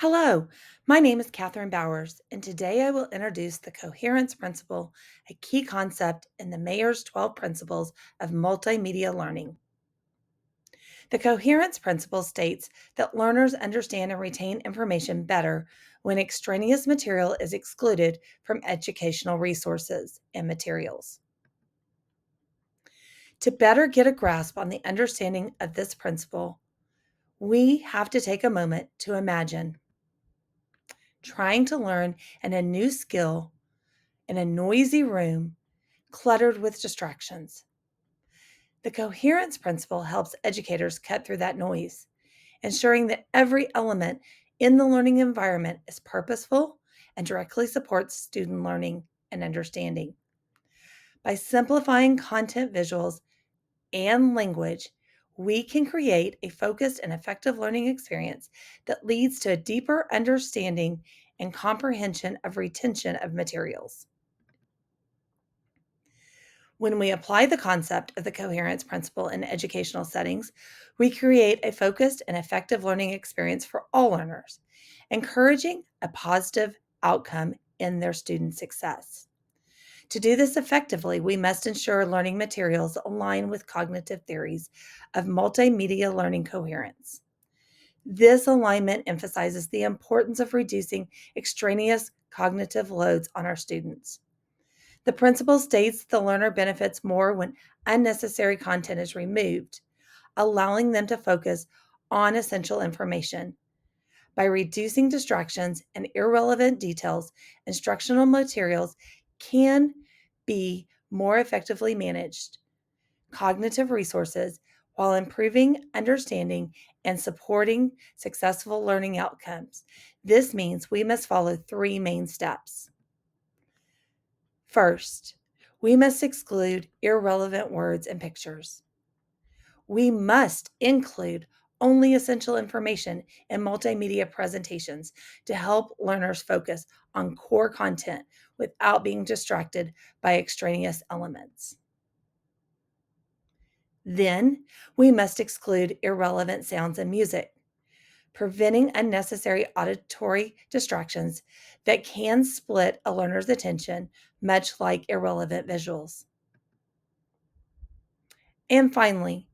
Hello, my name is Katherine Bowers, and today I will introduce the coherence principle, a key concept in the Mayor's 12 principles of multimedia learning. The coherence principle states that learners understand and retain information better when extraneous material is excluded from educational resources and materials. To better get a grasp on the understanding of this principle, we have to take a moment to imagine trying to learn a new skill in a noisy room cluttered with distractions. The coherence principle helps educators cut through that noise, ensuring that every element in the learning environment is purposeful and directly supports student learning and understanding. By simplifying content, visuals, and language, we can create a focused and effective learning experience that leads to a deeper understanding and comprehension of retention of materials. When we apply the concept of the coherence principle in educational settings, we create a focused and effective learning experience for all learners, encouraging a positive outcome in their student success. To do this effectively, we must ensure learning materials align with cognitive theories of multimedia learning coherence. This alignment emphasizes the importance of reducing extraneous cognitive loads on our students. The principle states the learner benefits more when unnecessary content is removed, allowing them to focus on essential information. By reducing distractions and irrelevant details, instructional materials can be more effectively managed. Cognitive resources while improving understanding and supporting successful learning outcomes. This means we must follow three main steps. First, we must exclude irrelevant words and pictures. We must include only essential information in multimedia presentations to help learners focus on core content without being distracted by extraneous elements. Then, we must exclude irrelevant sounds and music, preventing unnecessary auditory distractions that can split a learner's attention, much like irrelevant visuals. And finally,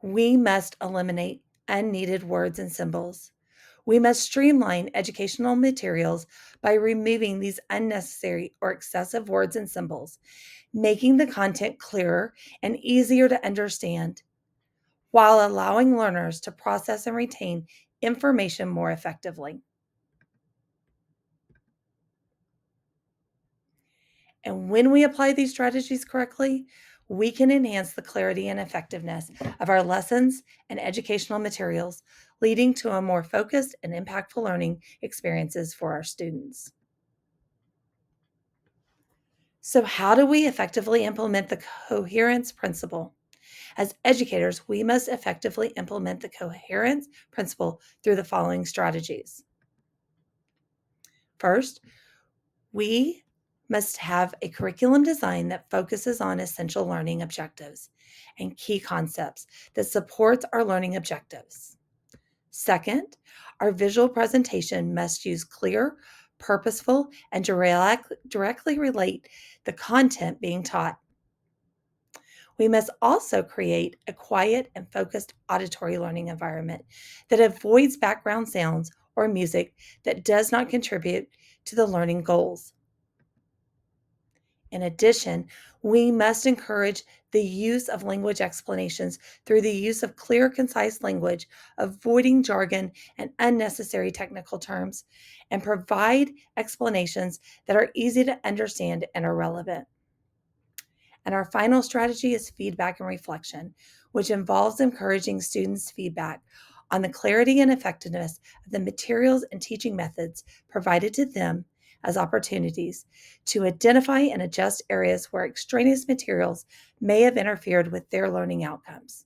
we must eliminate unneeded words and symbols. We must streamline educational materials by removing these unnecessary or excessive words and symbols, making the content clearer and easier to understand, while allowing learners to process and retain information more effectively. And when we apply these strategies correctly, we can enhance the clarity and effectiveness of our lessons and educational materials, leading to a more focused and impactful learning experiences for our students. So, how do we effectively implement the coherence principle? As educators, we must effectively implement the coherence principle through the following strategies. First, we must have a curriculum design that focuses on essential learning objectives and key concepts that supports our learning objectives. Second, our visual presentation must use clear, purposeful, and directly relate the content being taught. We must also create a quiet and focused auditory learning environment that avoids background sounds or music that does not contribute to the learning goals. In addition, we must encourage the use of language explanations through the use of clear, concise language, avoiding jargon and unnecessary technical terms, and provide explanations that are easy to understand and are relevant. And our final strategy is feedback and reflection, which involves encouraging students' feedback on the clarity and effectiveness of the materials and teaching methods provided to them as opportunities to identify and adjust areas where extraneous materials may have interfered with their learning outcomes.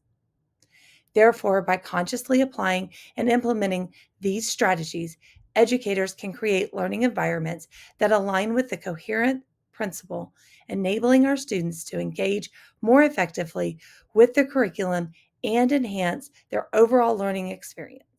Therefore, by consciously applying and implementing these strategies, educators can create learning environments that align with the coherent principle, enabling our students to engage more effectively with the curriculum and enhance their overall learning experience.